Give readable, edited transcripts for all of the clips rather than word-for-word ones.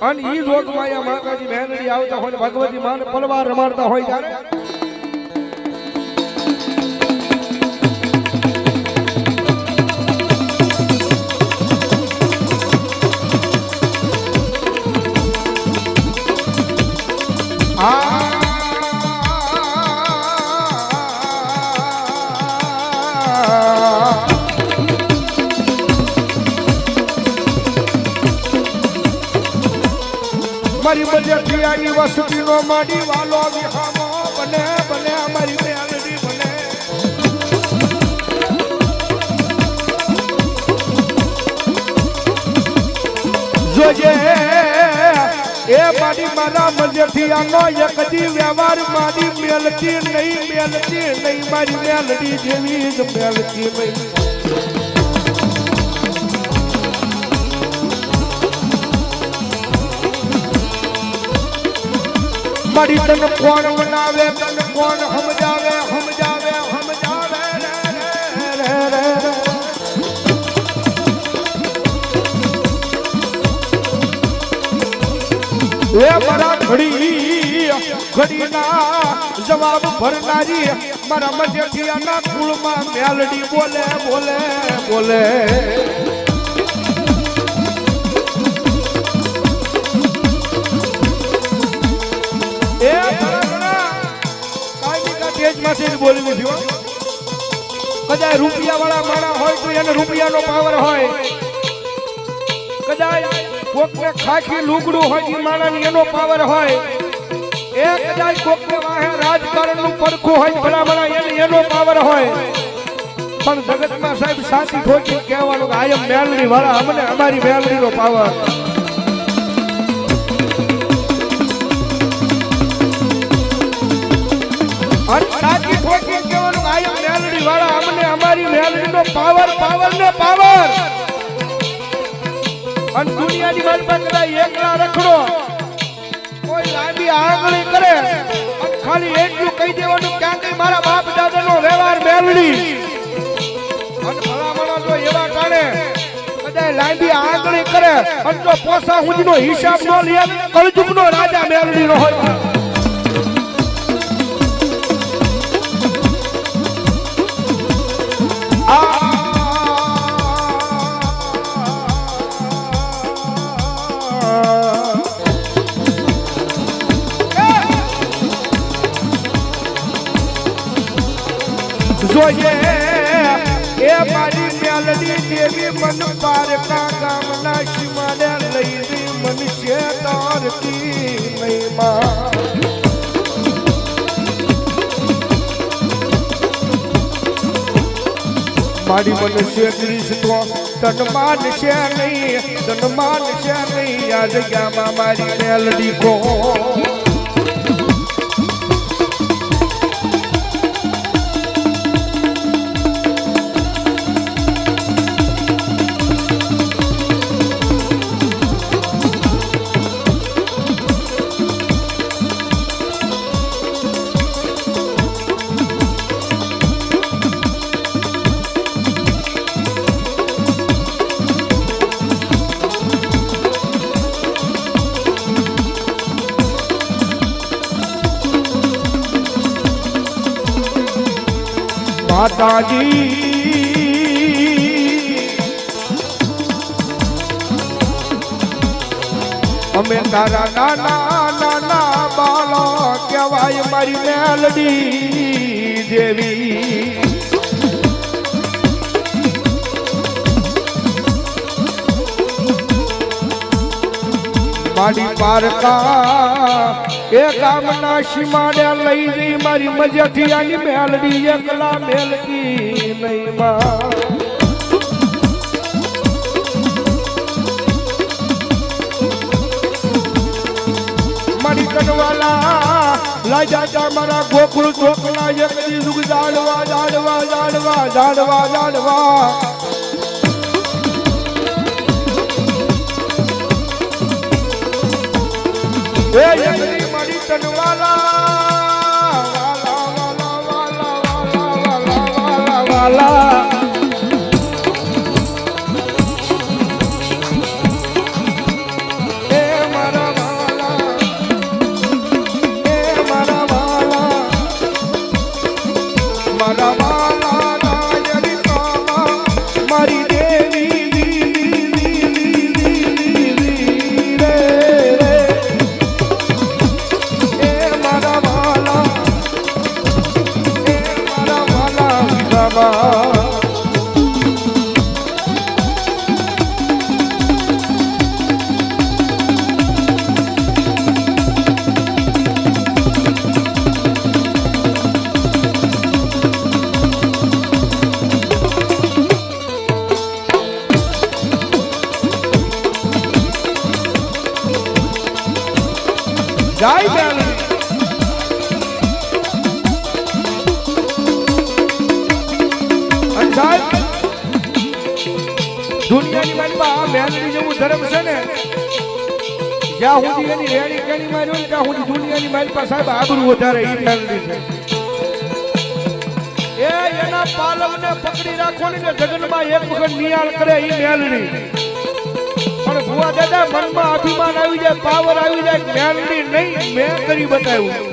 અને ઈ જોગમાયા માતાજી મેલડી આવતા હોય ભગવતી માને પલવાર રમાડતા હોય ત્યારે મારી બજેટિયાની વસતીનો માડી વાલો વિહામો બને બને મારી મેલડી બને જોજે એ માડી મારા બજેટિયાનો એક દી વ્યવહાર મારી મેલતી નહીં મારી મેલડી જેવી જ મેલતી નહીં મારી તન કોણ બનાવે તન કોણ સમજાવે એ મારા ઘડીના જવાબ ભરનારી મારા મજેઠિયાના કુળમાં મેલડી બોલે બોલવું છું કદાચ રૂપિયા વાળા માણા હોય તો એને રૂપિયાનો પાવર હોય કદાચ કોકને ખાખી લુગડું હોય એ માણાની એનો પાવર હોય એ કદાચ કોકને વાહે રાજકારણનું પડખું હોય ભલામણા એનો પાવર હોય પણ જગતમાં સાહેબ સાચી ખોટી કહેવાનું કે આયમ મેલડી વાળા અમને અમારી મેલડીનો પાવર સાચી ખોટી કહેવાનું આયમ મેલડી વાળા અમને અમારી મેલડીનો પાવર અને દુનિયાની માલમાં કદાચ એકલા રખડો કોઈ લાંબી આંગળી કરે અને ખાલી એટલું કહી દેવાનું ક્યાં કઈ મારા બાપ દાદાનો વ્યવહાર મેલડી અને ભલામણા તો એવા કારણે કદાચ લાંબી આંગળી કરે અને જો પોસા હુંજનો હિસાબ ન લે કળજુગનો રાજા મેલડીનો હોય જોઈએ એ મારી મેલડી દેવી મન પારકા ગામના સીમાને લઈ મનુષ્ય તારતી મહિમા મારી મનુષ્ય ક્રિસ્તો તન માનશે નહીં આ જગ્યામાં મારી મેલડી કો માતાજી અમે તારા નાના બાળો કહેવાય મારી મેલડી દેવી મારી પારકા એ ગામના સીમાડે લઈ જઈ મારી મજેઠિયાની મેલડી એકલા મેલકી નહીં મારી કનવાલા લાજા મારા ગોકુળ ચોકલા એક દીધું જાડવા એ એકરી મારી તનવાલા વાલા એ મારા જાય મેલડી સાહેબ દુનિયાની માલમાં આ મેલડી જેવું ધર્મ છે ને જ્યાં સુધી એની રેડી કેણી માર્યો ને ત્યાં સુધી દુનિયાની માલમાં સાહેબ આબરૂ વધારે ઈ મેલડી છે એના પાલવને પકડી રાખો ને જગનમાં એક વખત નિયાળ કરે ઈ મેલડી પણ ભુવા દાદા મનમાં અભિમાન આવી જાય પાવર આવી જાય મેલડી નહીં મેં કરી બતાવ્યું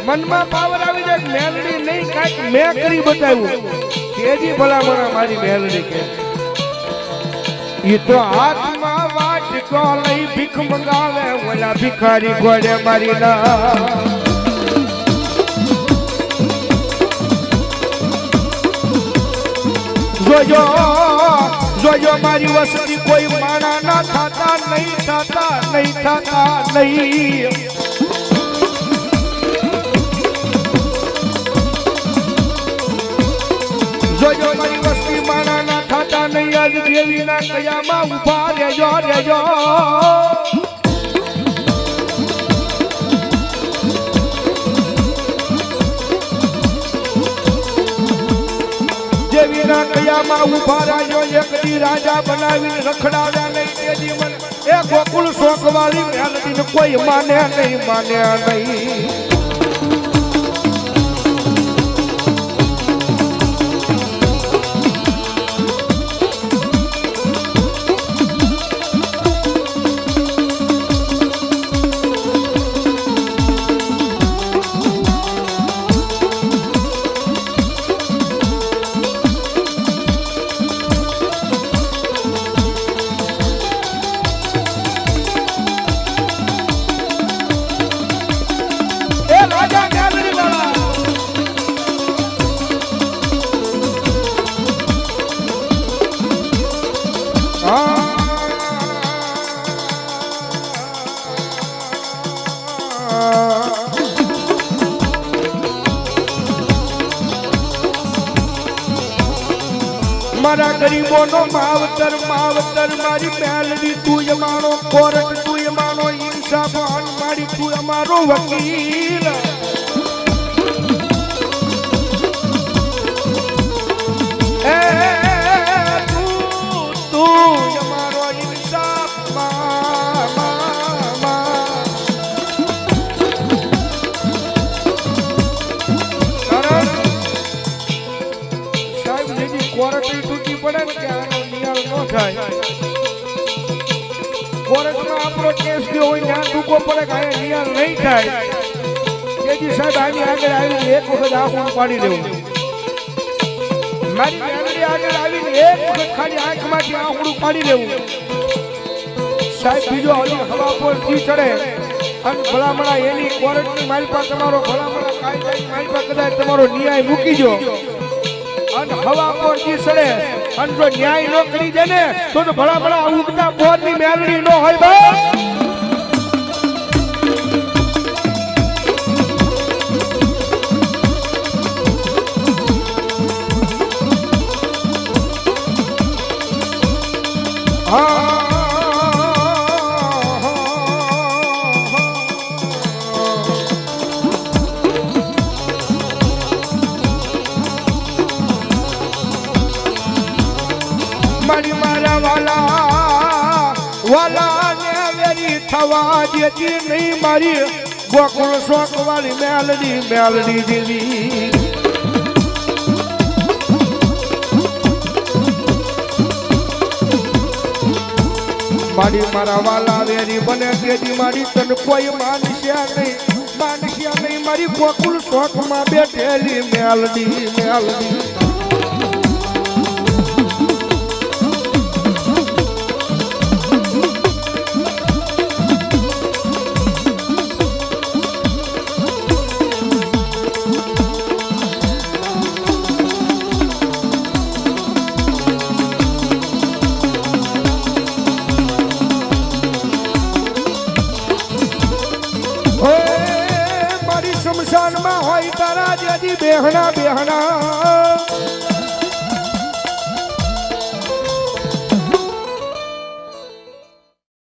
મનમાં પાવર આવી જાય મેલડી નહીં કાંઈક મેં કરી બતાવ્યું તેજી ભલામણા મારી મેલડી કે ઈ તો હાથમાં વાટકો લઈ ભીખ મંગાવે ઓલા ભિખારી ગોળે મારી ના જોજો જોજો મારી વસ્તી કોઈ માણા ના થતા નહીં જોજો મારી વસ્તી માણા ના થતા નહીં આજ દેવીના કયામાં ઉભા રહેજો દેવીના કયામાં ઉભા રાજો એકડી રાજા બનાવીને રખડાવ્યા નહીં તેજી મને એ ગોકુળ શોકવાળી મેલડીને કોઈ માને નહીં મારા ગરીબોનો માવતર મારી મેલડી તું અમારો કોર્ટ તું અમારો ઇન્સાફ મારી તું અમારો વકીલ એ તું અમારો ઇન્સાફ કોર્ટ તૂટી પડે ને કે આનો નિયાળ ન થાય કોર્ટમાં આપણો કેસ ગયો હોય ત્યાં ટૂંકો પડે કે આ નિયાળ નહીં થાય તેજી સાહેબ આની આગળ આવીને એક વખત આંખ પાડી દેવું મારી મેલડી આગળ આવીને એક વખત ખાલી આંખમાંથી આંખડું પાડી દેવું સાહેબ બીજો હલી હવા પર જી ચડે અને ભલામણા એની કોર્ટની માલપા તમારો ભલામણા કાયદાની માલપા કદાચ તમારો ન્યાય મૂકી જો અને હવા પર જી ચડે અને જો ન્યાય ન કરી દે ને તો ભલામણા ઉગતા બોરની મેલડી ન હોય બસ મારી મારા વાલા ને વેરી થવા દેતી નહીં મારી ગોકુળ શોક વાળી મેલડી દેવી મારી મારા વાલા વેરી બને તેથી મારી તન કોઈ માનસ્યા નહીં મારી ગોકુળ શોક માં બેઠેલી મેલડી શમશાનમાં હોય તારા જેથી બેહણા